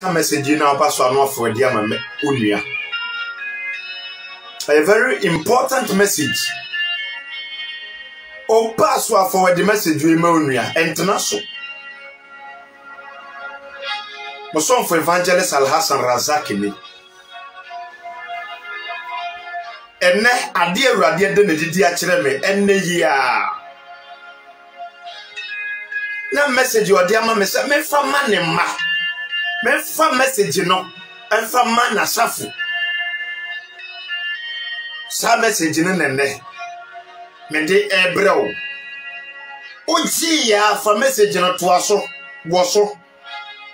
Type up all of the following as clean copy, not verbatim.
A message now pass on for dear Unia. A very important message. O pass for the message we Unia international. Moson for Evangelist Al Hassan Razakini. Ene adie radie de nedidi akire me ene ya. Na message odi ama me se me fa ma ne ma. Me fa message no enfa ma na safu. Sa message ne nene. Me de ebreo. Oji ya fa message no to aso wo so.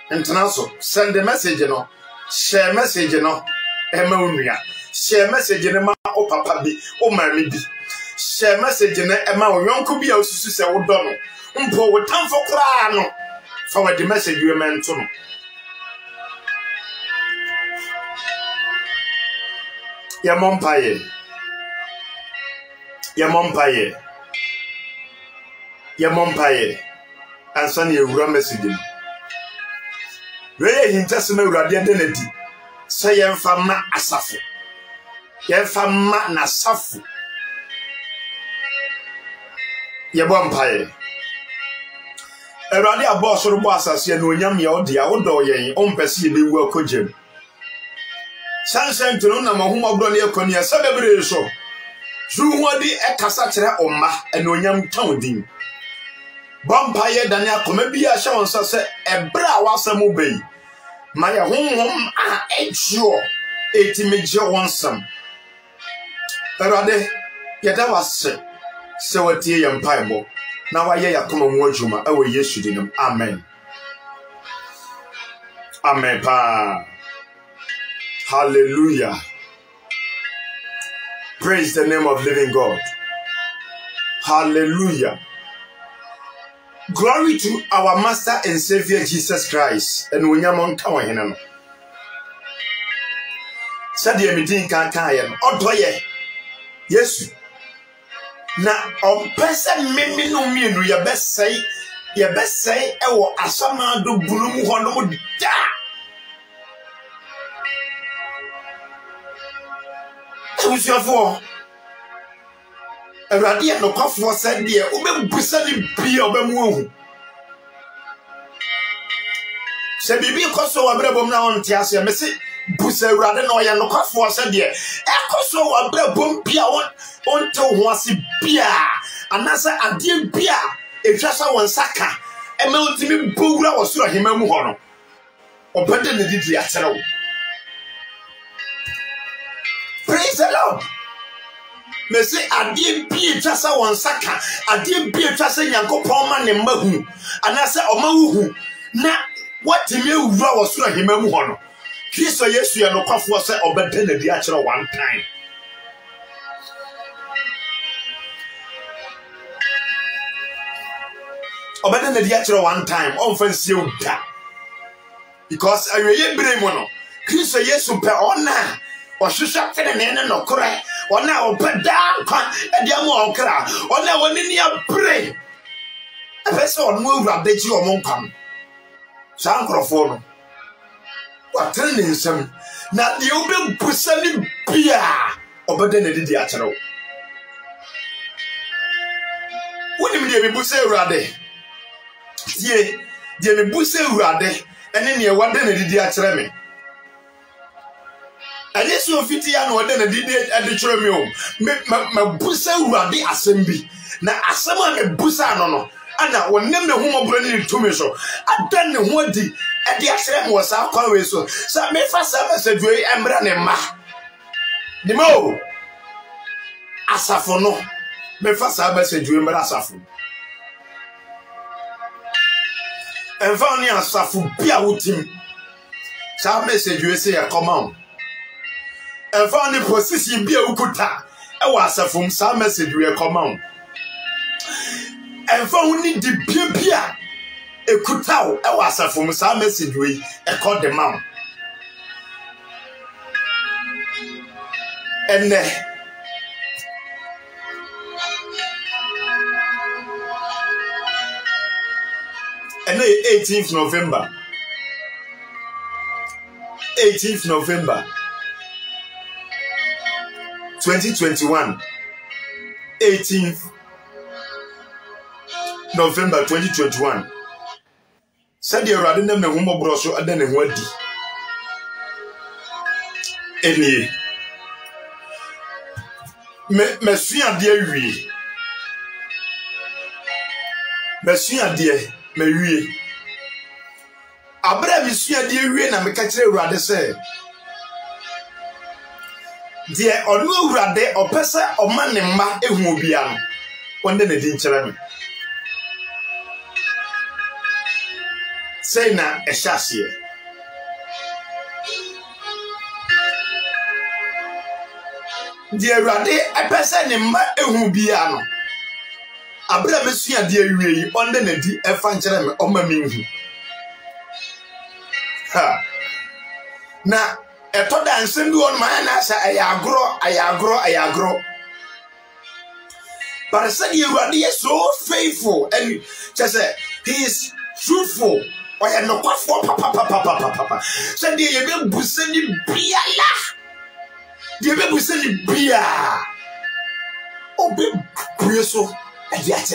International send the message no. Share message no. Ema unua. Share message ne ma o papa bi o mami bi. Share message ne ema o yonko bi a osusu se wo do no. Mpo wo tamfo kra no. Forward the message we meant to no. Ya mompaye. Ya mompaye. Ya mompaye. Ansa ne ewura message. We hintasema urade de nadi. Say yemfa ma asafu. Yemfa ma na safu. Ye bompaye. Erade abo soro bo asase no onyam ye ode a wodo yen ompese ye bewu akogem. Sansen tuno na mahoma bro ne ekoni asabebre so. Zuhodi ekasa kire omma ene onyam tawdin. Bompaye dane akoma bi a hye wonsa se ebra wasam bei. Maya honhom a ejo etimeje wonsam. Erade yeda wase se watie ye mpaebo. Na waye yakoma mu adwuma ewe Yesu dinam. Amen. Amen pa. Hallelujah. Praise the name of living God. Hallelujah. Glory to our Master and Savior Jesus Christ. And when you're on tower, Henna. Said the Medin can't carry him. Odoye. Yes. Now, on person, maybe no mean your best say, oh, Asama do Bloom Hono da. Who's your for? A radiant no cough was said, dear, Ube Busani be of a moon. Say, be because so a brabum now on Tiasia, Messi, Bussa rather no no cough was said, dear. Echo so a brabum pia on to was beer, and answer a dear beer, if just one saka, a melting bugla was to him a mono. Or better than the Diatero. Praise the Lord. Me say adie bie twasa won saka adie bie twasa Yankopon ma ne mahu anase omawu na watime ewura wo so ahemamu ho no Kristo Yesu ya no kwafo se obeda na di a kire one time obeda na di a kire one time on fancy uda because aweye bere mu no Kristo Yesu pe ona o hwehwe tene ne no kore ona opedan kwa ediamu onkra ona woni ni abre efese onu awurade ji omonkam sankrofo no watene ne nsam na de obe busani bia obede na didi akere woni me de be busa awurade tie de me busa awurade ene ne wade na didi akere me Alice ofiti ya no de na didi adichere me o me busa urade asem bi na asem a me busa no no ana wonem ne homobro ni tumi so adan ne ho adi ade akere me wasa kwa we so sa me fa sa message we emra ne ma ni mo asafo no me fa sa message we emra asafo enfa ni asafo bia wotim sa message we say ya come on and found the position be a ukuta. I was a from some message we are common. And found the pia a kutao. I was a from some message we a called the mount. And the 18th November. 18th November 2021. 18th November 2021. Said you rather than the woman brosso and then a word. Any Monsieur dear we Monsieur dear Mary Abra Monsieur dear we and I catch a rather say dear or no rather or pesa or man and ma a mobian one day they didn't tell me. Say na a chassis. Dear Rade, a person in my Ehubiano. Abra Monsieur dear we under the Evangelum or Mammy. Ha. Now, I thought I send you on my answer. I agro. But I said, you Rade is so faithful and just say he is truthful. Or I know what for papa. Said you will be sending beer. You will be sending beer. Oh, be preso. And yet,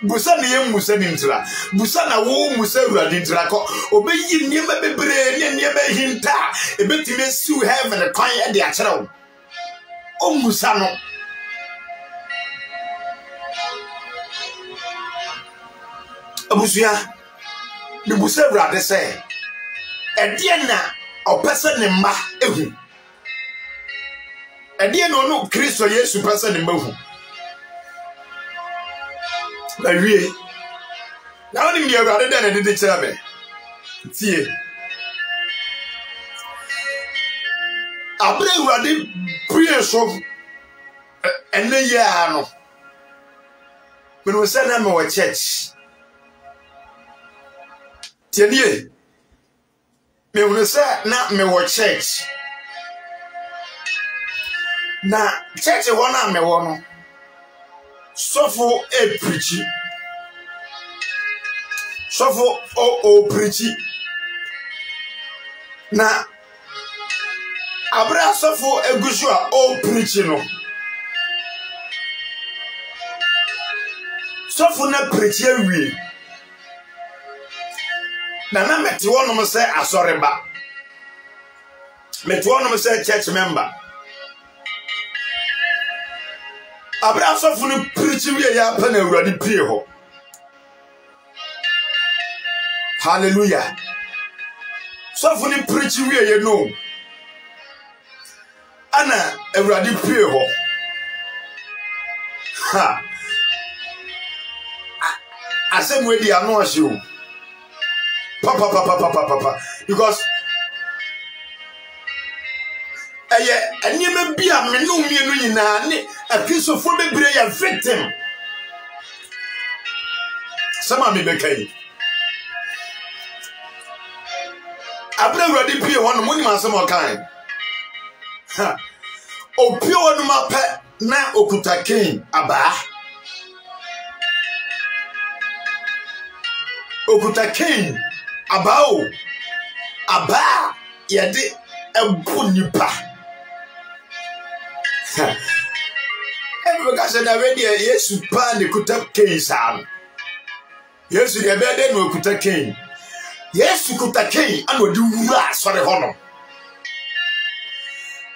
Busani Musanitra, Busana wo Musera Dintraco, obey you never be brain and never hinta, a bit to miss you have and a coin at the actual. Oh, Musano. Abusia, the Busera, they say, a Diana or person in Ma Ehu. A Diana no Christ or yes, person in Mohu. Marie, now in the rather than a determine. See, I bring ready prayer so and the year. When we send them our church, tell ye, me will say not me our church. Now, church one on me one. Suffer a preachy. Suffer preachy. Now, Abra suffer a gushua preaching. Suffer na preachy we. Nana met one of say a sorry ba. Met one of say church member. Abra sofunu preaching we ya pa na urade pie ho. Hallelujah. Sofunu preaching we ye no. Ana urade pie ho. Ha. Asem we di anu ohye o. Papa. Because and you may be a menu a piece of food a victim. Some of me became. I bring ready pure one money man some kind. O pure no map na okuta king aba. Okuta king abao. Aba yede a bunipa. Because I already yes, pan the kuta king sam. Yes, you have been no kuta king. Yes, you kuta king and would do sorry honor.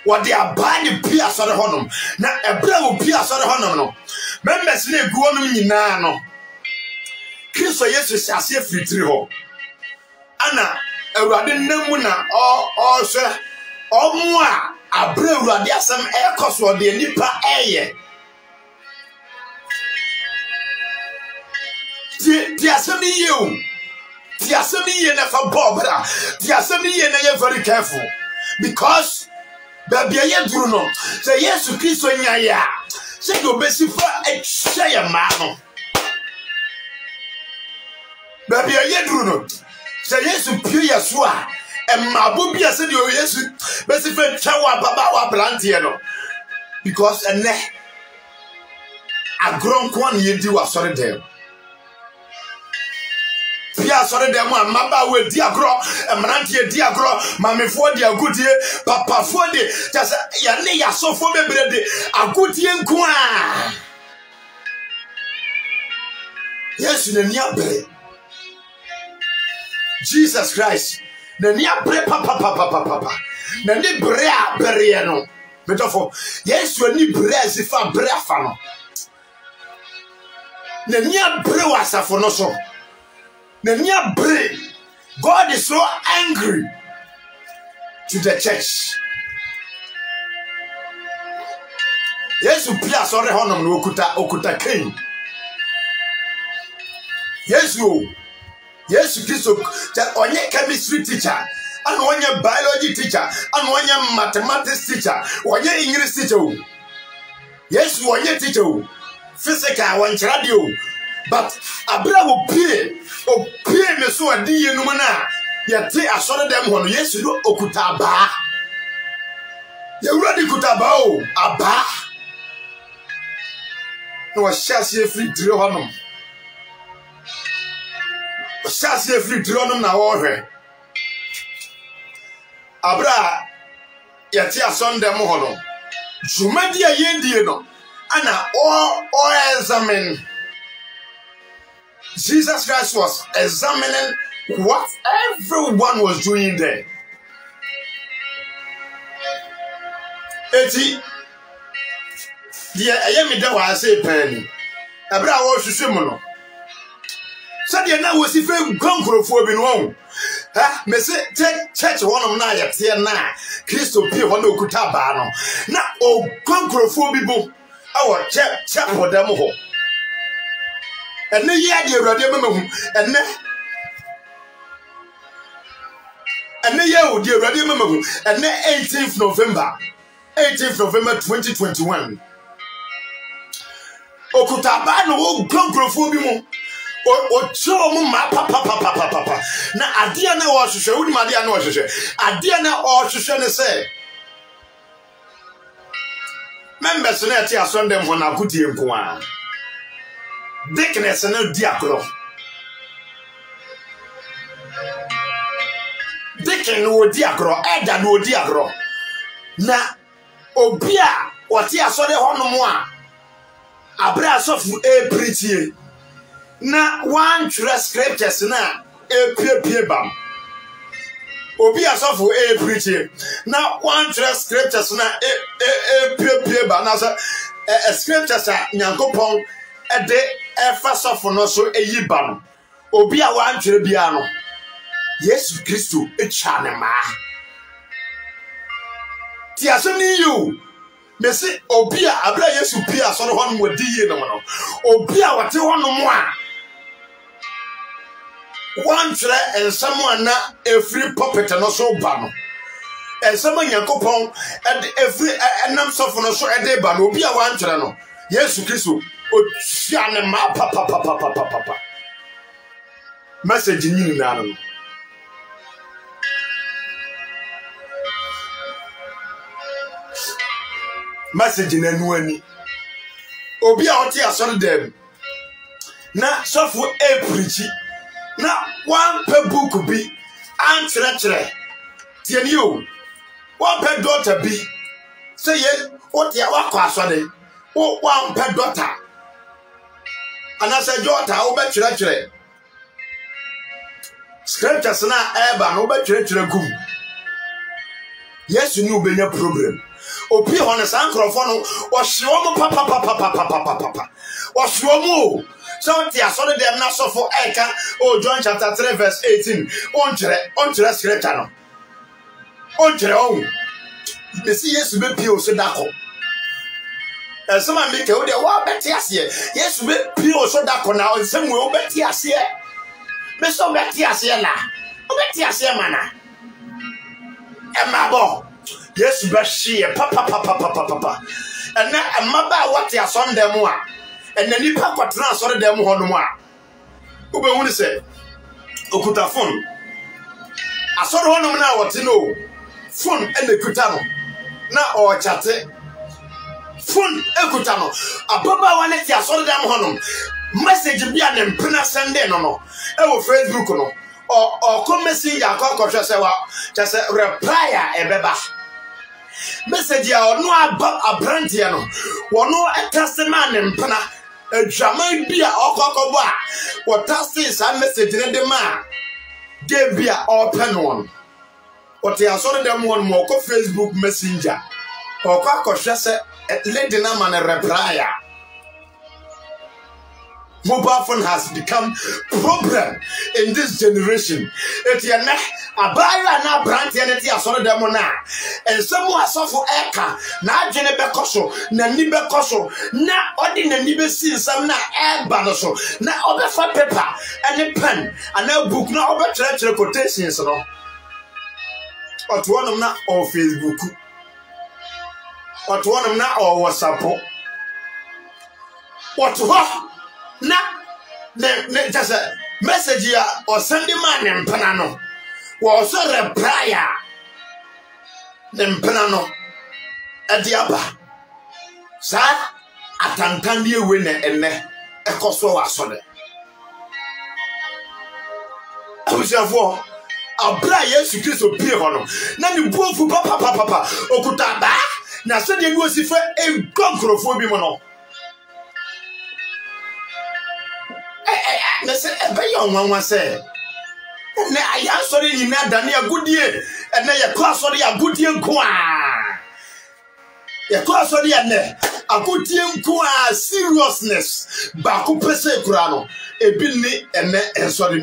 What they are buying Pia sorry honor. Now a bravo Pia sorry honor. Members live go on in nano. Kiso yes, shall see free three ho. Anna, a radin namuna or sir or moi. A brave radia some air cost or the nipa air. Tiasemi you. Tiasemi ye never bobra. Tiasemi ye never very careful. Because baby ye Bruno. Say yes to Christ when ya. Say go besi for a share man. Baby ye Bruno. Say yes to pure Yasua. And my booby said you yes, best friend Chawa Baba Plantiano. Because a ne a grown one ye do a sorry them. Pia Pia sorry them one maba we diagro, emrantie diagro, mamefo di agudie, papa fo de, just ya ne ya so fo bebrede, agudie nko a. Yes, na ni abre. Jesus Christ, na ni abre papa. Na ni bre abre no. Betofo, yes, we ni bre asifa bre afa no. Na ni abre wasafo no so. God is so angry to the church. Yes, you pia sorry honor no okuta king. Yes, Christo, onye chemistry teacher, and onye biology teacher, and onye mathematics teacher, onye English teacher. Yes, onye teacher, physical, one radio. But Abra will pay me so a dear numana. Yet I saw them when yes, you know Okutaba. You ready Kutaba, Abba? No, shall see a free dronum. Shall see a free dronum now over. Abra, yet I saw them hollow. Jumadia Yendiano, Anna, or examine. Jesus Christ was examining what everyone was doing there. Eti, dear, I am the one I say penny. Abra was similar. So the now was if you come for one. Ha, me say church one of night here now. Christo P. one of Kutabano. Now, oh, conquer for people. Our chap for them all. And the year the radio and the year the radio and the 18th November 2021. Okutabano wo gongrofo bi mo o cho mo ma papa na adia na wo hwehwe woni ma adia na wo hwehwe adia na o hwehwe ne se members na ati asondem ho na akudie nko a Dickness and diagro. Dicken no diagro, Eda no diagro. Na obia wati asode hono mo a abra sofu e preachie. Na one true scriptures na e pie bam. Obi asofu e preachie. Na one true scriptures na e pie bam. Na so scriptures a Nyankopɔn ede efa sofo no so eyiba no obi a wan twere bia no Yesu Kristo echa ne ma ti asoni you me se obi a abra Yesu pia so no hono wadi ye no no obi a wate hono mo a wan twere ensam ana efri puppet no so ba no ensam Nyankopɔn ede efri enam sofo no so ede ba no obi a wan twere no Yesu Kristo Ochiane ma papa. Message ni na no. Message na nu ani. Obi a oti asori dem. Na sofu e preachi. Na one per book bi an chere. Tieni o. One per daughter bi. Say ye oti a wakọ asori. O one per daughter. And as a daughter, I'll bet you. Scriptures na eba no bet you gum. Yes, you knew be your problem. Opi on a sancrophone or show papa. Or show so tia so dem na so for Eka or John chapter 3 verse 18. On scripture no. On you see yes be pio so dako. And some make a what bet yes, yes, we pure so that now in some way, bet yes, here. Miss so bet yes, here now. Bet yes, here, mana. And my boy, yes, but she, papa. And now a mother what your son them one. And then you papa transfer them one more. Who will say, Okuta phone. I saw one now what you know. Phone and the Kutano. Now or chat. Phone ekutano ababa wane ti asoro dem honum message bi a dem pena send no e wo Facebook no or come messenger akọ hwe wa just reply a ebeba message a ono abrantie no wono etase man mpena adwaman bi a okọkọbo a wo tase sa message ne de ma de bi a open one what ya so dem one mo ko Facebook messenger okọ hwe se lady na man reply a mobile phone has become problem in this generation. Etienne abaya na brand yeneti asoro demo na ensemu asofo eka na adwene bekoso na ni bekoso na odi na ni besi nsam na eba no so na obefa paper and pen and a book na obetire quotations no otwonom na on Facebook otwonom na on WhatsApp what na ne just a message ya or send man mpana no wo so reply ya mpana no adiaba sa atantan die we na enne ekoso wa so de abusafo abra Yesu Kristo pie ho no na ni buofu papa okuta ba na so de ni osifa e gonkrofo bi mo no Nese ebeyo nwanwa se ne aya sori ni na dane agudie ene ye kwa sori agudie nko a ye kwa sori ene agudie nko a seriousness ba ko pese kura no ebi ni ene ensori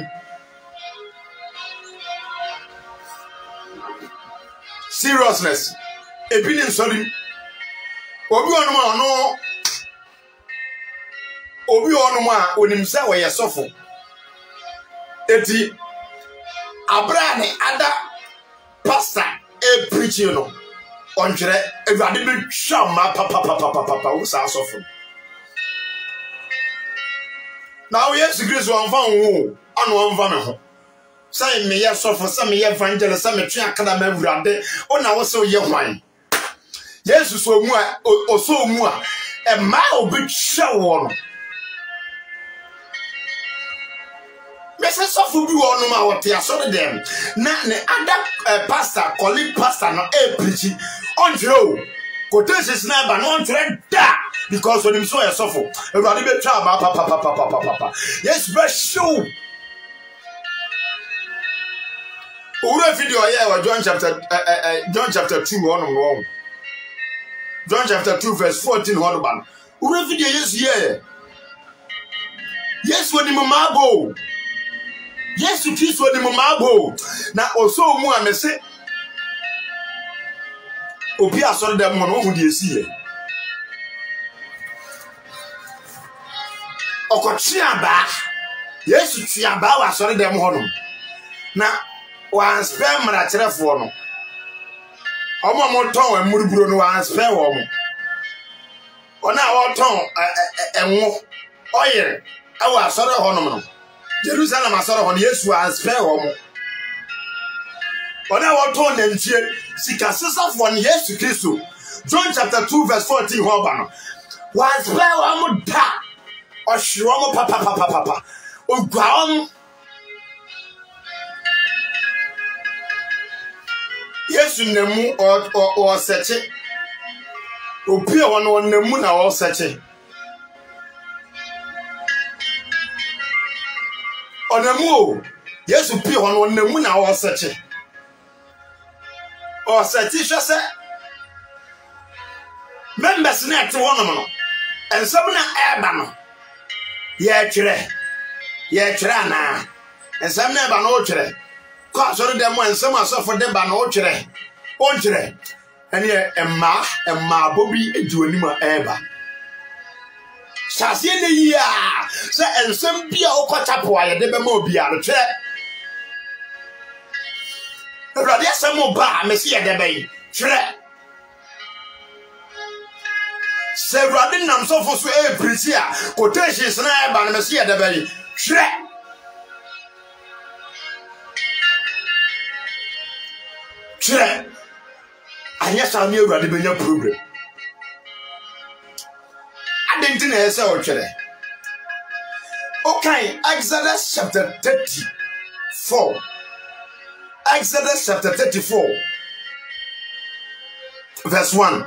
seriousness ebi ni ensori obi onu ma ono obi onu ma onimsa we yesofo eti abrane ada pastor e preaching no onjere ewade be twama papa wo sa sofo na wo Yesu Kristo onfa wo anu onfa me ho sai me yesofo sai me evangelist sai me twa akada ma awurade ona wo se wo ye hwan Yesu so mu a oso mu a e ma obi twa wo no Mese sofu bi wonu ma wote asore dem na ne ada pastor colleague pastor no e preach onjere o quotations na ba no onjere da because when him so e sofu everybody be try ba papa yes be show ura video here wa John chapter 2 on John chapter 2 verse 14 on ban ura video yes here yes when him mago Yesu Kristo ni mumabo na oso mu amese obi asore dem no hu de esi okochi aba Yesu ti aba wa asore dem ho no na wan spam mara cherefo no omo ton emuruburo no wan spam wo mo ona wo ton enwo oyere awa asore ho no Jerusalem asoro hon Yesu aspe ho mo ona wo ton na ntie sika sisa fo ne Yesu Kristo John chapter 2 verse 14 ho ba no was aspe ho mo da o hiro mo papa o gwa on Yesu nemu o seche obi won won nemu na o seche Onamu Yesu pi hono onamu na wo seche o seti hwese members na ete wono no ensam na eba no ye kire ana ensam na eba no o kire ko so de mo ensam asofo de ba no o kire ene emma bobi eduani ma eba Sase ne yi a se ensem bia okotapo aye de be ma obi a twe Ewrade asem ba me se ye de be twe se ewrade nam so fo so e preach a quotations na e ba me se ye de be twe anya sa me ewrade benya problem Adenti na ese o twere Okay, Exodus chapter 34. Exodus chapter 34, verse 1.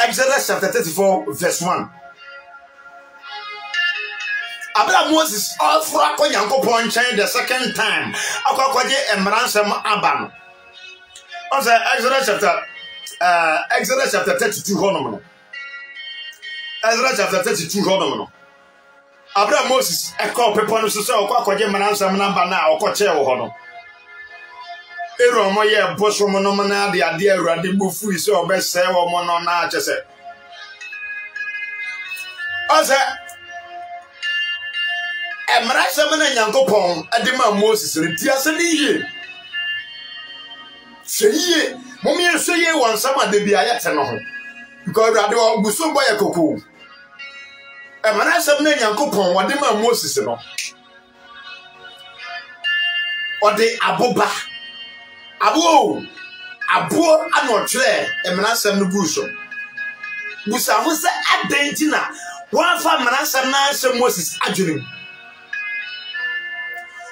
Exodus chapter 34, verse 1. Abra Moses all for a Yankopon chain the second time. Akwaje emransem abano. On Exodus chapter 32 honomono. Exodus chapter 32 honomono. Abra Moses e call people no so akwaje emransem namba na okoche wo hono. Ero mo ye boso mo no na de ade awurade bufu ise obese wo mo no na achese. Oza emrasem na Yankopon adema Moses retia se ni ye. Seye momie seye wansama de bia yete no ho. Because awurade wo buso boy koko. Emrasem na Yankopon wadema Moses no. Ode aboba abo anotwe emrasem no guso busa ho se adenti na wan fa emrasem na se Moses adwene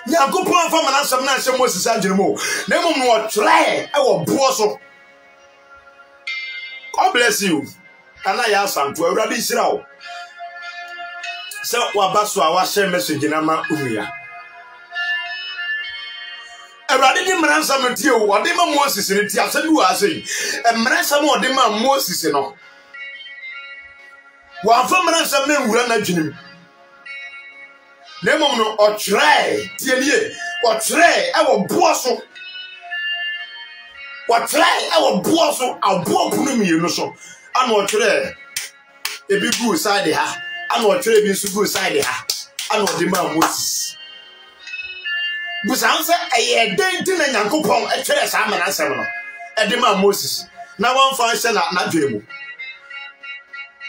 Yankopon fa emrasem na se Moses adwene mo na mum no try e wo bo so. God bless you ana ya santo awurade isira wo se wabaso a wa share message na ma umuya Awurade di mransam tie o ode ma Moses ne tie asemi wa asei mransam ode ma Moses no wa fa mransam na nwura na dwenem na mom no o try tie lie o try e wo boaso o try e wo boaso abo bunu mi no so ana o try e bi good side ha ana o try bi so good side ha ana ode ma Moses Busanse eye denti na Yankopon e twere sa amanansem no e de ma Moses na wan fa hye na dwemu.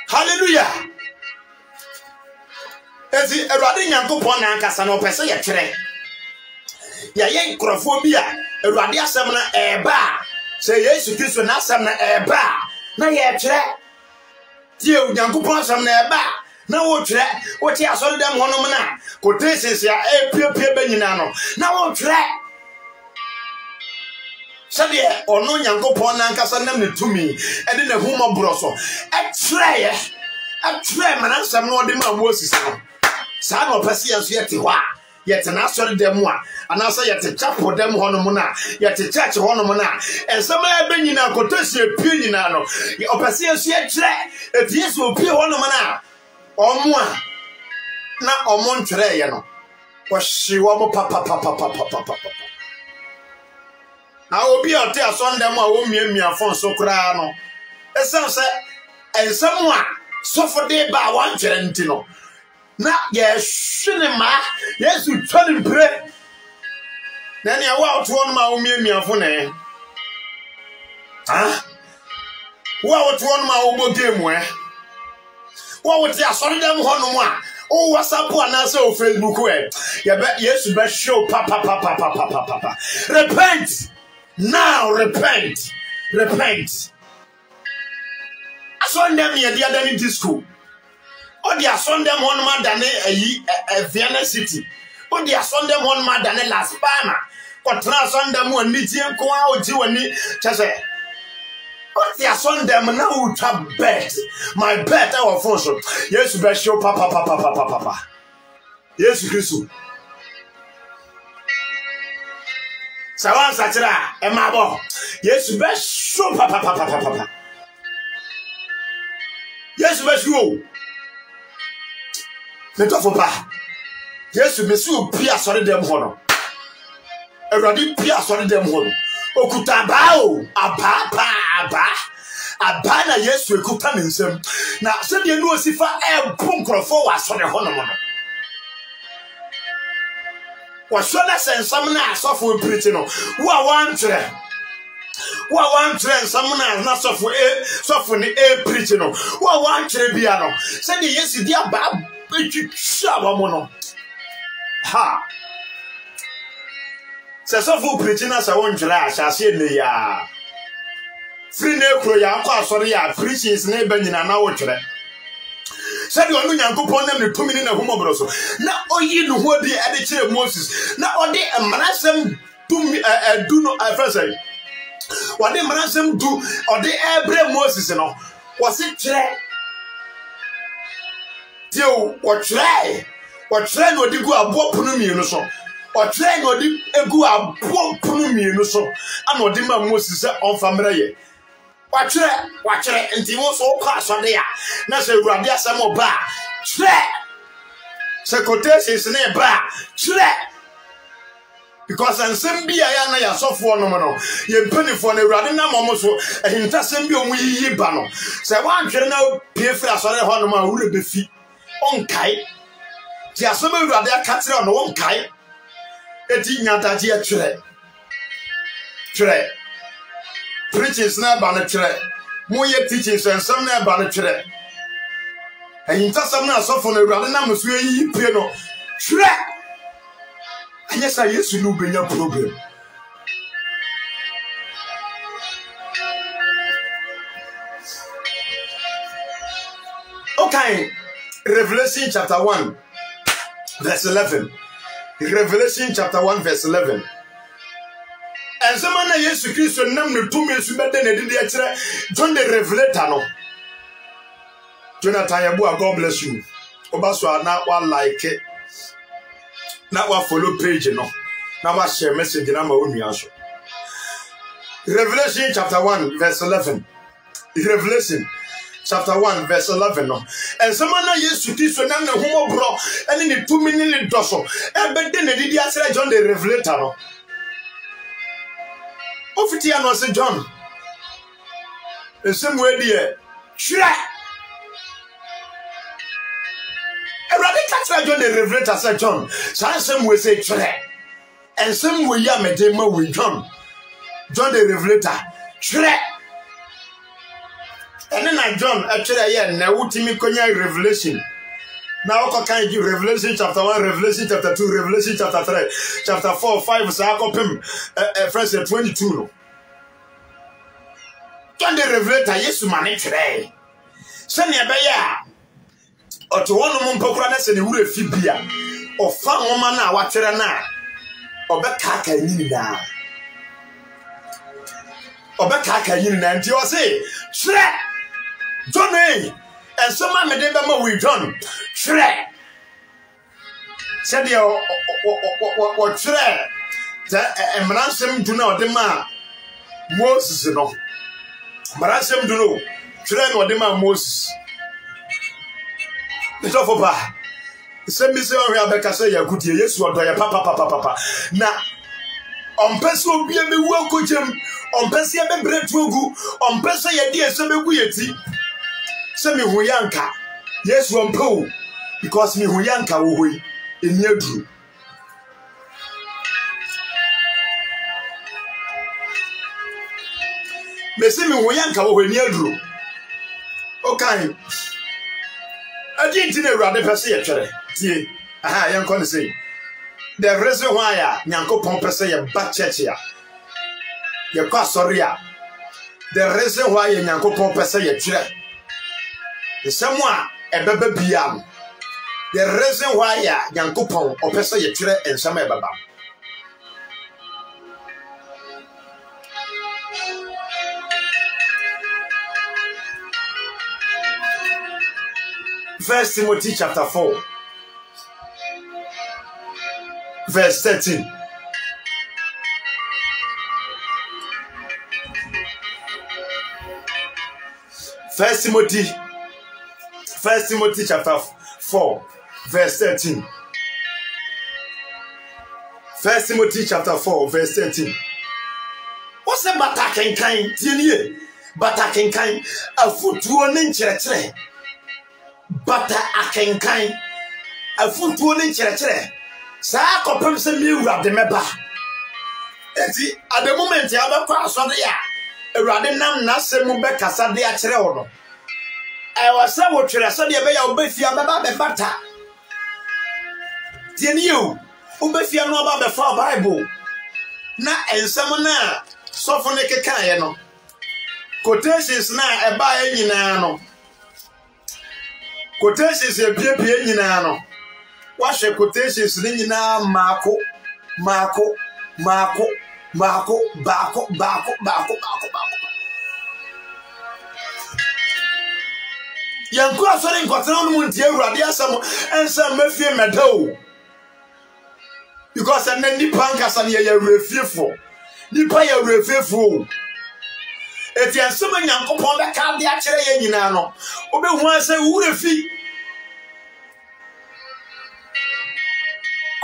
Hallelujah. Ezi Awurade Yankopon na ankasa na opese ye twere. Ya ye nkrofo bi a Awurade asem na eba se Yesu Kristo na asem na eba na ye twere. Tie Yankopon asem na eba na wo twere wo ti asori dem honom na kotesis ya epiepie banyina no na wo twere sabe ono Yankopon na nkasa nam ne tumi e de na huma broso e twere manansam no de ma Moses no sa no pese ya so yete ho a yete na asori dem a anasa yete chapel dem honom na yete church honom na ensama ya banyina kotesis epie nyina no opese ya so ye twere e tie so opie honom na Omwa na omon twere ye no wohye wo mo papa na obi ote asondem a wo miamia fon so kra no esem se ensam a sofo de ba wan twere nti no na ye hwene ma Yesu twani mpre na ne wa oto no ma wo miamia fon ne wa oto no ma wo bo game What would you sorry them honor? Oh, what's up on us on Facebook? Yes, you best show papa. Repent now, repent. I saw them here the other in this school. Oh, they are son them one man than a Vienna City. Oh, they are son them one man than a Las Palmas. What trans on them one medium go out to any chase. What they are son them now to bet. My bet our force. Yes, best show papa. Yes, Christ. Sawan Satira, Emma. Yes, best show papa. Yes, best you. The top of pa. Yes, Monsieur Pia sorry them honor. A radi Pia sorry them honor. Okutabao, Aba na Yesu ekuta nsem. Na se de no sifa e punkrofo wa so ne hono. Wa so na sensam na asofo preach no. Wa wan tre nsam na sofo ne preach no. Wa wan tre bia no. Se de Yesu dia ba betwitwa wa mo no. Ha. Se sofo preach na sa won tre a hyase ne ya. Free ne kro ya kwa asori ya preachings ne ba nyina na wo twere said you are not upon them the 2 minutes of Humobroso. Now, all you know what the editor Moses. Now, all the Manasem do no first say. What the Manasem do, or the Abraham Moses, you know, was it try? Till what try? What try no di go above Punumi, no so. Or try no di go above Punumi, no so. And what the Moses on family. Watch it, and he was all class on there. Now, say, Radia Samo Bar, Tre. Secretary is near bar, Tre. Because I'm Sembi, I am a soft one, no, you penny for the Radina Momoso, and in Tassembi, we bano. Say, one general PFS on the Honoma would be feet on Kai. Tiasoma Radia cuts on one Kai. Etina Tatia Tre. Preaching snap on a chair. More teachings and some nab on a chair. And in Tassamna soften a rather number sweet piano. Track! And yes, I used to do bring your problem. Okay, Revelation chapter 1, verse 11. Revelation chapter 1, verse 11. And someone yes Christ nam no 2 minutes better than the John the Revelator no. Jonathan Yabua, God bless you. Obaso na wa like it. Na wa follow page no. Na wa share message na ma onua so. Revelation chapter 1 verse 11. Revelation chapter 1 verse 11 no. And someone yes Christ nam no homo bro and in the 2 minutes doso. E better than the John the Revelator no. Ofiti ano se John. The same way there. Shira. Erade catch John the Revelator say John. Some way say shira. And some way ya me dem with John. John the Revelator. Shira. And then John actually ya na wutimi konya revelation. Now, can you Revelation chapter 1, Revelation chapter 2, Revelation chapter 3, chapter 4, 5, verse 22. John the Revelator, yes, man, today. Send your bear. Or to one woman, Pocranes and the Ure Fibia, or found woman now, watch her now, or Becca Nina. Or Becca Nina, and you say, Shre, Johnny. And someone made them with John. Shred. Said you what shred. And Bransem do know the man Moses, you know. Bransem do know. Shred or the man Moses. It's off of her. Send me say, Rebecca say, you could hear yes, what your papa. Now, on person be a work with him, on person be bread to go, on person your dear, some weirdy. Send me Huyanka. Yes, one po. Because me Huyanka will in your dream. Me see me Huyanka will in your dream. Okay. I didn't know rather per se actually. See, aha, young con say. The reason why Yanko Pompe say a bad church here. Your cost sorry. The reason why Yanko Pompe say a church. The someone a baby biam. The reason why Yankupon or Pesa Yatre and some baba. First Timothy chapter 4, verse 13. First Timothy chapter 4, verse 13. First Timothy chapter 4, verse 13. What's the bataken kind? Tinie, bataken kind. A foot one inch at a Bata aken kind. A foot one inch at a Sa copem se me rab the meba. At the moment, you have a cross on the ya. A radinam nasemu becasa de achreono. I was somewhat to say, Obefia Baba Bata. Then you, Obefia no about the far Bible. Na and someone now, Sophonic Kayano. Quotations now a buy in ano. quotations a pie nyina no wahwe quotations ni nyina maako baako yanku asore nkotena no muntie Awurade asam ensa mafie medao because and nipa nkasa ne ya wurafiefo nipa ya wurafiefo eti ansema Nyankopon be ka de akere ye nyina no obehu ase wurafi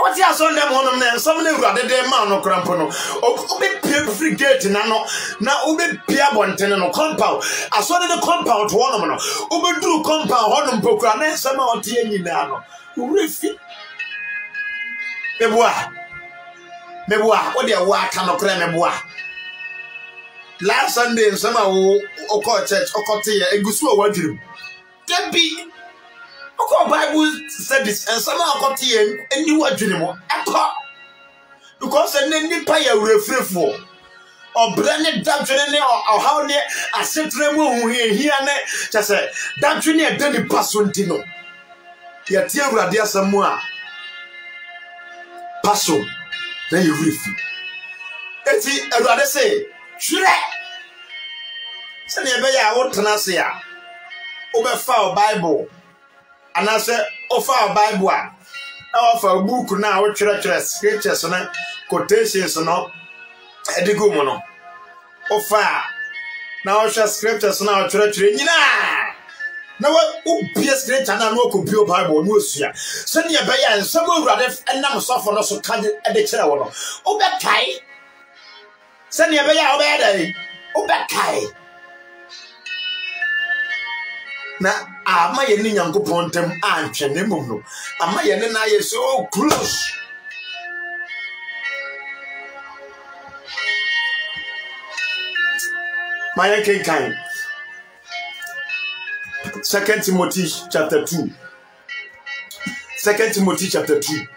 What ya son them honum na nsam na Awurade de ma no krampo no obe pie free gate na no na obe pie abontene no compound asore the compound honum no obe duru compound honum pokura na nsam na ote nyina no wurafi meboa what dia wa ka no kra meboa last Sunday nsam a wo church okote ya egusu o wadirim debi Oko Bible studies and some are copying and you are doing more. Because and then you pay a refrefo or branded doctrine or how near a central moon here just say doctrine a daily passuntino. Yet here are there some more passion. Then you refuse. It's a rather say, Shrek. Send a bear out Tanasia over foul Bible. And I said, offer Bible. I offer a book now, churches, scriptures, and quotations, no, Edigumono. Offer now, scriptures now, church, now, who be a scripture and no computer Bible, Musia. Send your bayer and some rather and now suffer no so kind at the chair. Oh, that Kai. Send your bayer obey. Oh, that Kai. Na ama ye ni Nyankopon tem antwe ne mum no ama ye ne na ye so close my kind 2 Timothy chapter 2 2 Timothy chapter 2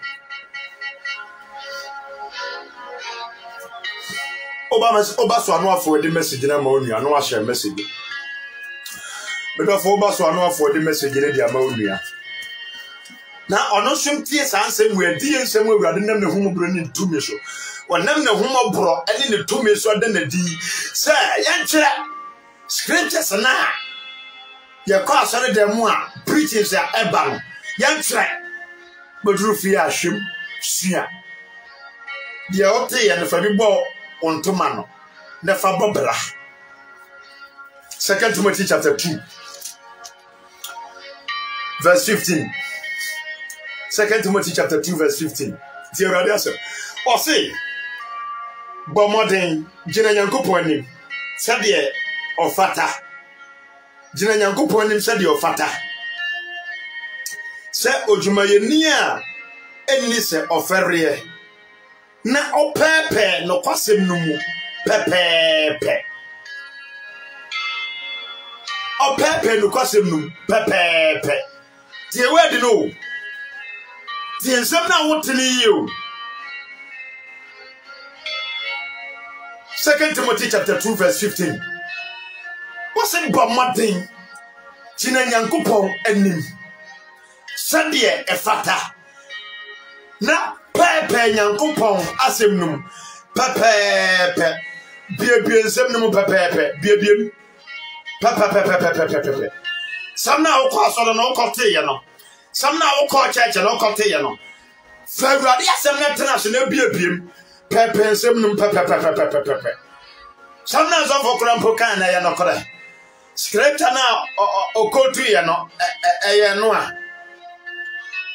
Oba so anu afọ the message na ma onu anu a share message but of over so I know for the message in the ammonia. Now, on no swim tears answer where dear some way rather than the home bringing to me so. Or none the home brought and in the 2 minutes or than the D. Sir, young scriptures and now. Your cause on the more preachers are ebon. Young try. But Rufia shim, Sia. The old day and the family ball on Tomano. The Fabobra. 2 Timothy chapter 2. Verse 15. 2 Timothy chapter 2 verse 15. Dear Radiasa. Or say, Bomodin, Jina Yankupon him, Sadia or Fata. Jina Yankupon him, Sadia or Fata. Say, Ojumayania, and Lisa or Ferrier. Na o pepe no kwasim numu. Pepe. O pepe no kwasim numu. Pepe. Dear, where do you know? Dear, some now want to you. 2 Timothy chapter 2, verse 15. What's in Bob Martin? Tina Yankupon and him. Sunday a fata. Na pepe Yankupon asemnum. Pepe. Beer, semnum pepe. Beer. Pepe. Some now call so no cote, some now call church and no cote, February, some international beer beam, pepe, some pepe. Some now for Crampo can I no correct. Scripture now or go to you no, a noa.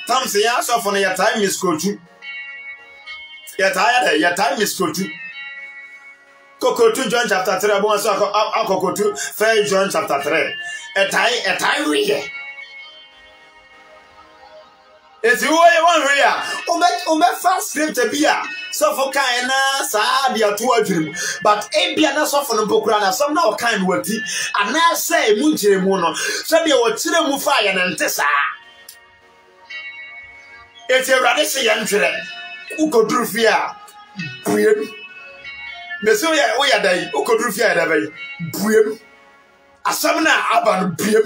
Tom say answer for your time is go to. You're tired, your time is go to. Coco 2 John chapter 3, I want to Coco 2, 1 John chapter 3. A tie reader. It's you one reader. Fast scripture beer. So for kind Sadia to a dream. But a be an soft on Bokrana, some now kind worthy. And now say Munchi Mono. So they were children move fire and Tessa. It's a radical entry. Who could do fear? Brim. Messoya, we are day. Who could do fear? Brim. Asamna aban biem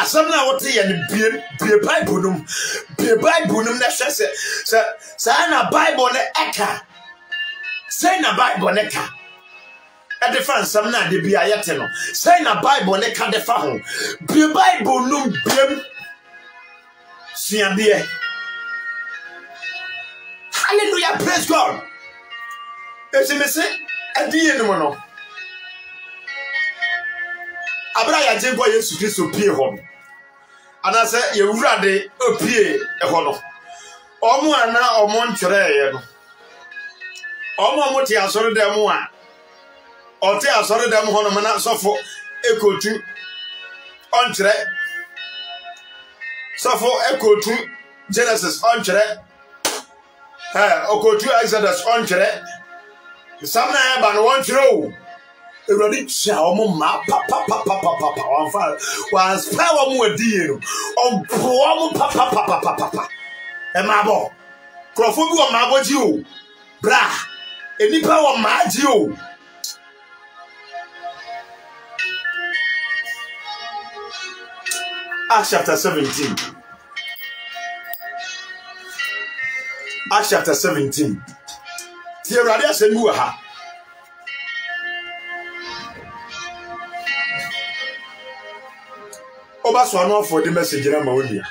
asam na wote ye ne bie Bible num na hwese sa na Bible ne eka say na Bible ne ka e de fa nsam na de bia yete no say na Bible ne ka de fa ho bie Bible num biem suade. Hallelujah, praise God. Esimese adiye no no abra ya jengo Yesu Kristo pie ho ana se ye wurade opie e ho no omo ana omo nkyere ye no omo moti asoro dem a ote asoro dem ho no mana sofo ekotu onkyere sofo ekotu Genesis onkyere okotu Exodus onkyere samna ya ba no onkyere o Eradi cha omo ma pa wanfa was power mu adie no omo pa e ma bo krofo bi o ma bo ji o bra enipa o ma ji o Acts chapter 17 Acts chapter 17 ti Eradi asemu ha Obaso no for the message na ma wondia.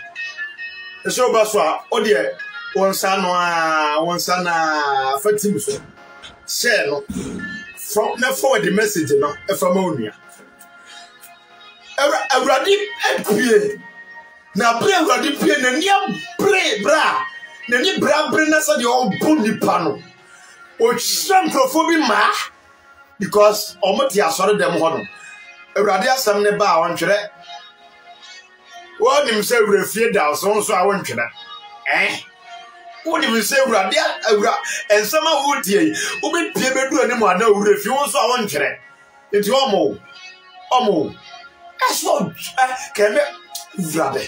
Eso obaso a ode wonsa na fatim so. Share no from na forward the message no e from onia. Awurade epie. Na bre awurade pie na nia bre bra. Na ni bra na so de obo nipa no. O champrofobi ma because omoti asore dem ho no. Awurade asam ne ba wonhwere What him say we fear down so I won't try. What him say Radia and some would ye who be do any more no refuse so I won't try. It's Omo. That's what can Rabbi.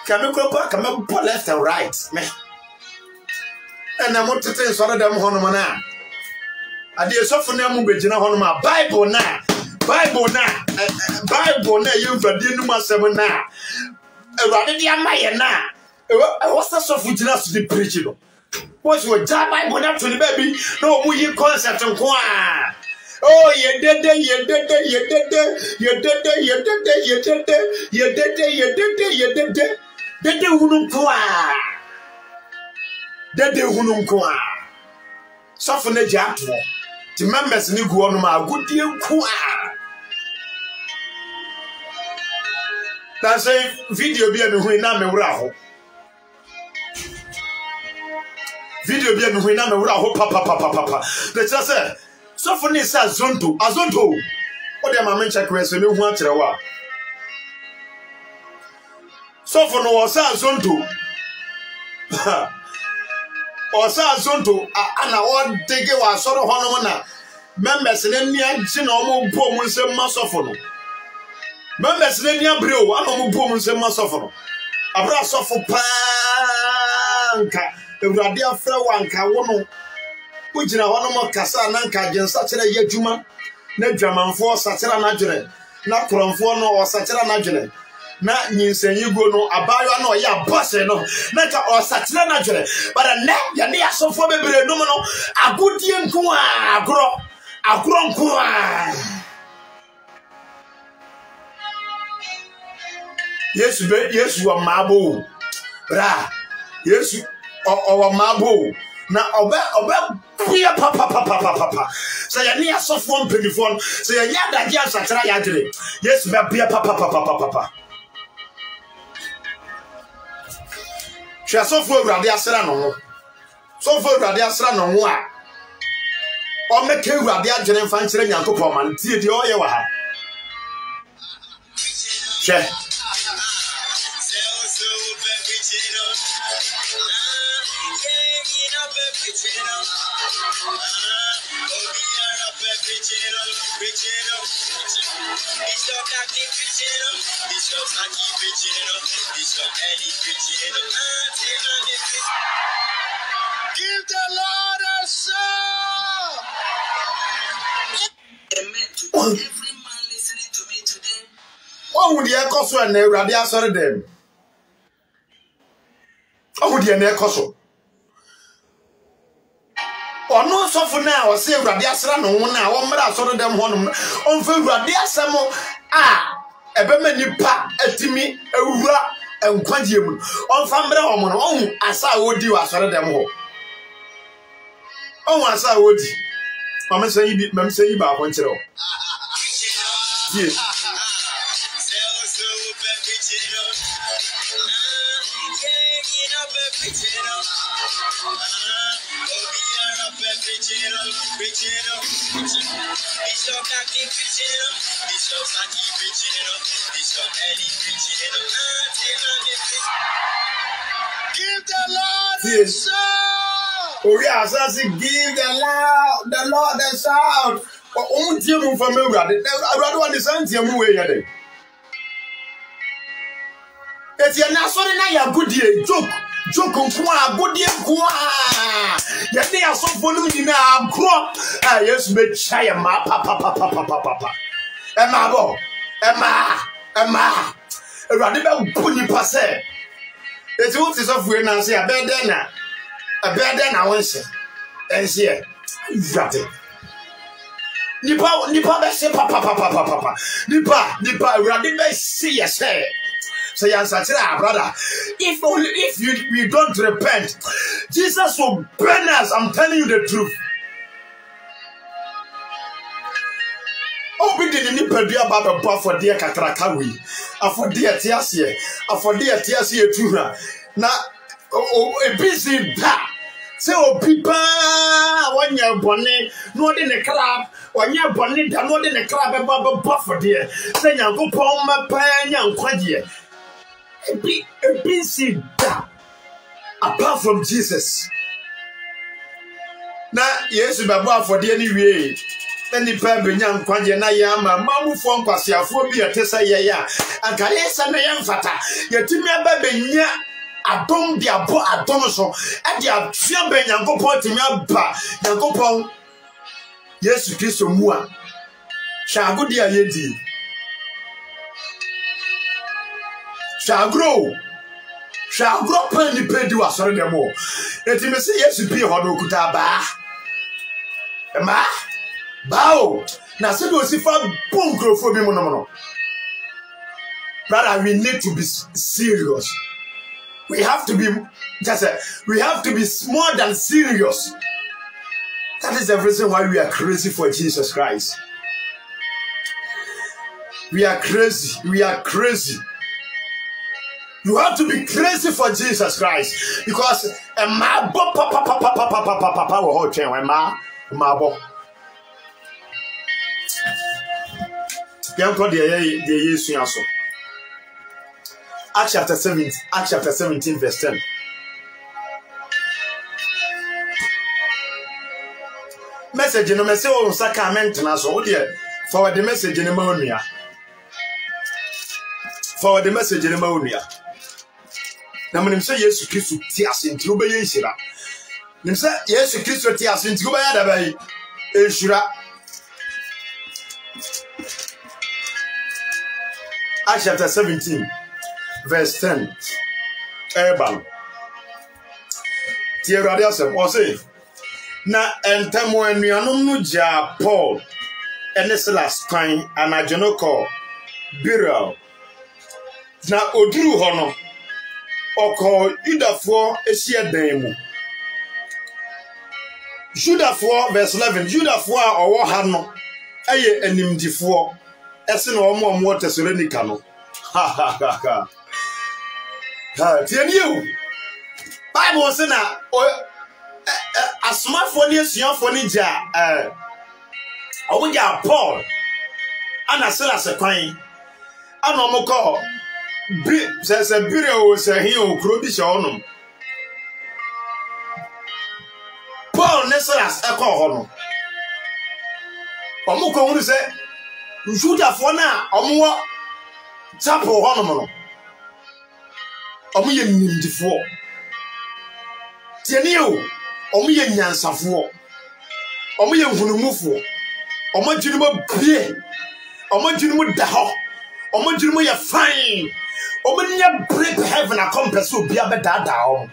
Can you go back and put left and right, me? And I want to tell some of them Honomana. I did suffer them with Honoma Bible now. Bible you for the number 7 now. Rather than my na. What's the soft with us to the preaching? What's your job? I went up to the baby. No, we concept and qua. Oh, you did Soften the jack. The members need go on my good dear qua. That's a video be a win na me wura Video be a win na me wura papa. Let's just say so for this azonto. What dem am check we say me hu akere wa. So for no was azonto. Osa azonto ana o dege wa soro hono na members ne nia gi na omo bo mu nsem masofo no. Members ne nia breo ana omo bo mu nsem masofo no. Abra sofo panka Ewurade afra wanka wo no. Ujina hono mo kasa na nka gensa kire yadwuma na dwamanfo sakira na dwere na kronfo no o sakira na dwere na nyinsanyigo no abayo na o ya bosse no na ka o sakira na dwere but na ya ne asofo bebre no no agodie nko a agro nko a Yesu wa mabo bra Yesu o mabo na obe puya papa say ya ne asofo mpelifon say ya nyadaje asakira ya dwere Yesu be puya papa She sofo Ewurade asra no ho. Sofo Ewurade asra no ho a. O meke Ewurade agere mfa nkire Nyankopon man tie die o ye wa ha. She. Give the Lord a song. Amen. To every man listening to me today. would the echo and never radia sorry them. Oh, would the echo. Or no suffer now, or say radia son, no one now, one mother sort of them one on for radia samo. A beman pa, a timmy, a ra, and quantium on family on as I would do as other them home. Oh, as I would. Mamma say you about one zero. Yes. Give the Lord a Yes. shout. Oh, yes, I say, give the Lord the shout. Oh, Jim from me, I rather want to send you away. It's your national now, good year, joke on qua, good year, qua. Yet they are so following in our crop. Yes, make shy, papa. Emma. A radical pony passe. It's what is of when I say a bed then. A better than I want to and see it. Nipa say papa. Nipa ready by see yes. Say answer brother. If we don't repent, Jesus will burn us. I'm telling you the truth. Oh, we didn't need to do about the for dear Kakrakawi. For dear Tiasia. For dear Tiasia too. Now, a busy da. So people, when you're bonnet, not in a club, when you're bonnet, not in a club about buffer dear. Then you go pon my pan young quadia. A busy da. Apart from Jesus. Now, yes, Baba for the anyway. Then the pebble young quadia, Nayama, Mamu from Quasia, phobia, Tessa, ya, and Kalesa, Nayam Fata, your Timia baby. I don't be a boy, I don't so. And you have fear ben and go point to me up. And go pong. Yes, Christ, Mua. Shall go dear lady. Shall grow. Shall grow penny pay to us on them more. Let him say yes, you be Hodokutaba. Emma? Bow. Now, so was if I boom grow for me, monomono. Brother, we need to be serious. We have to be we have to be more than serious. That is the reason why we are crazy for Jesus Christ. We are crazy. We are crazy. You have to be crazy for Jesus Christ because a ma bo papa will hold chain when ma bo. Young God, the Yesu yaso. Acts chapter 17, verse 10. Message no message on sacrament na so dear forward the message in Maonia. Forward the message in Maonia. Na mo nim say Yesu Kristo ti asentu be yenhira. Nim say Yesu Kristo ti asentu be ya da bai enhira. Acts chapter 17 verse 10. Ebam. Tie Awurade asem o say na entamo anuanom no ja Paul ene Silas kwan anajono ko Berea. Na oduru ho no oko Judafo ehia dan mu. Judafo verse 11. Judafo a owo ha no eye animdifo ese na omo Thessalonica no. Ha. Tie you. Bible say na asomafo ni esuafo ni ja omuja Paul ana Silas kwan ana omukọ bi se bire o se hin okro bi se onum Paul ne Silas ekọ ho no omukọ hunu se Judafo na omwo chapel ho no omu ye nimdifo tie ni o omu ye nyansafo omu ye hunumufo omu dwunumu bie omu dwunumu da ho Omo dream ya fine. Omo nya break heaven a compass obi abedada om.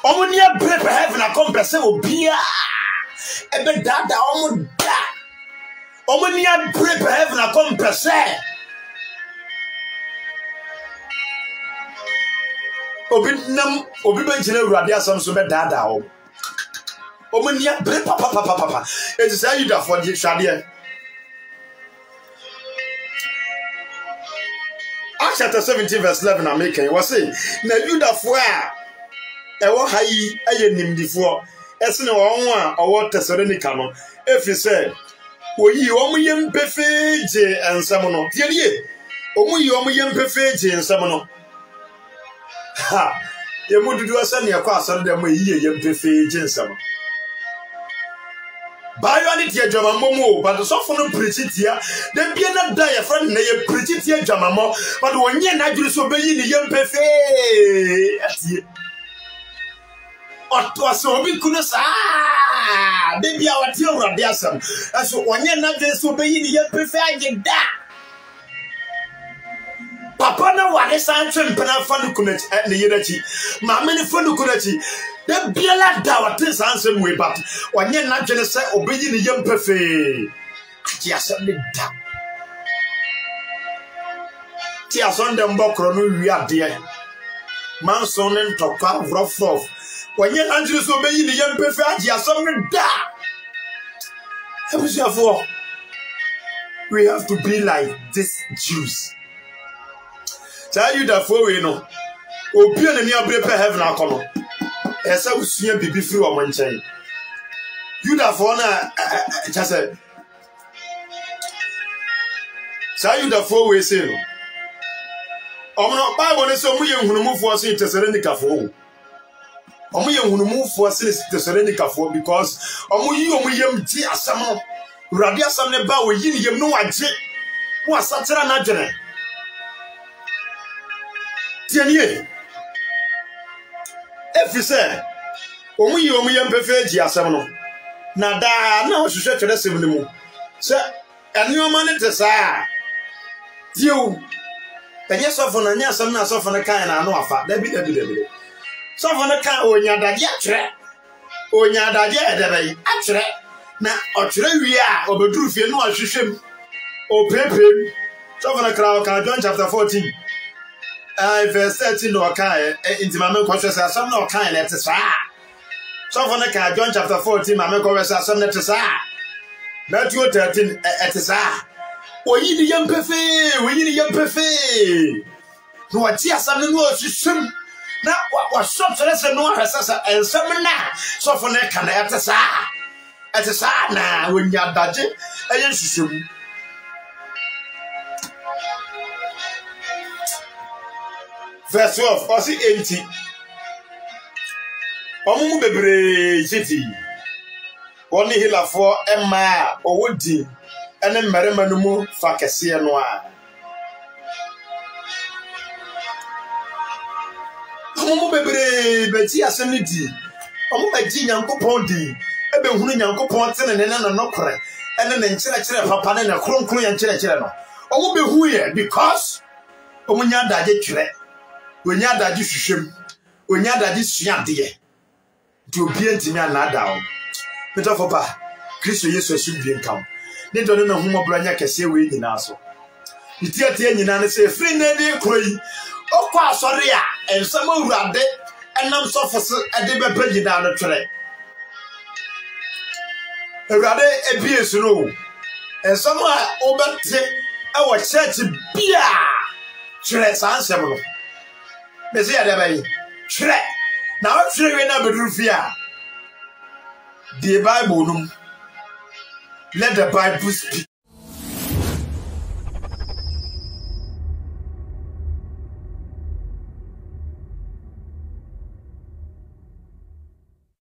Omo nya break heaven a compass obi a ebedada omo da. Omo nya break heaven a compass obi benjina urade asam so bedada om. Omo nya break papa. It is you that for the shade. Acts chapter 17 verse 11 I'm making was saying na Judafo a ewo hayi aye nimdifo ese ne won a owo Thessalonica no efi se oyi omo yem pefeje ensam no tieye omuyi omo yem pefeje ensam no ha ye mududu asa ne yakwa asore dem yi yem pefeje ensam Bayo ani tie dwamammo but so for no prechitia dem bia na da ye friend na ye prechitia dwamammo but wonye na adwuru so beyi ni yem pefe atie otwa so obi kunu sa dem bia wate urade asam so wonye na adwuru so beyi ni yem pefe ageda papa na wale sanche mpana fanu kunachi ne yedachi mama ni fanu kunachi de biela da wate sanse mwe bat wanye na dwene se obeyi ni yem pefe ti asem ne da ti asonde mbokro no wi ade manson ne ntokwa rough wanye na dwene se obeyi ni yem pefe agi asem ne da ebusiafo we have to be like these Jews. Tell you that for we know. Opion and your break heaven akono. Esa usua bibi free o manchen. You that for na just say. Tell you that for we say no. Omo Bible say omo ye hunumufo say Thessalonica for. Omo ye hunumufo say Thessalonica for because omo yem ti asam no. Urade asam ne ba we yi ni yem no agye. Mo asatira na dwene. Tienye efi se omuyi yem pefe asem no na da na ohwehwe twere sem ne mu se enioma ne tesa tiu enye sofo na nya asem na sofo ne kan na no afa da bi sofo ne kan onyadaje atwere edebe atwere na otwere wi a obeduru fie no ahwehwem opepem sofo ne kra kan John chapter 14 verse 13 no kai intimame kwhwe say asam no kai na tesa so for na ka John chapter 14 mame kwhwe say asam na tesa Matthew 13 etesa oyi ni yem pefe no ati asam no ohwehwem na wa shop say no ahwesasa ensam na so for na ka na etesa na wonya daje eye hwehwem Verse 12, Osi 80. Omumu bebre city. Woni hilafo emma owodi ene mmerema no mu fa kese no a. Omumu bebre beti asem ni di. Omu beti Nyankopon di. Ebe hunu Nyankopon tene ne na nokore. Ene ne nkyere papa ne kronkron ya nkyere no. Omu be hu ye because omu nya daje twere. Onya daji hwehwem onya daji suade di obi antimi anada o metafo ba Kristo Yesu asubie nkam ne do na humobra nya kese we nyina so itiatie nyina ne se free na de kroyi okwa asore a ensam awurade enam sofose ade beba nyina no twere awurade ebiesu no ensam a obete e wo church bia twere sansem no Mesi adabai tire na o tire we na beduru fia the Bible num let the Bible speak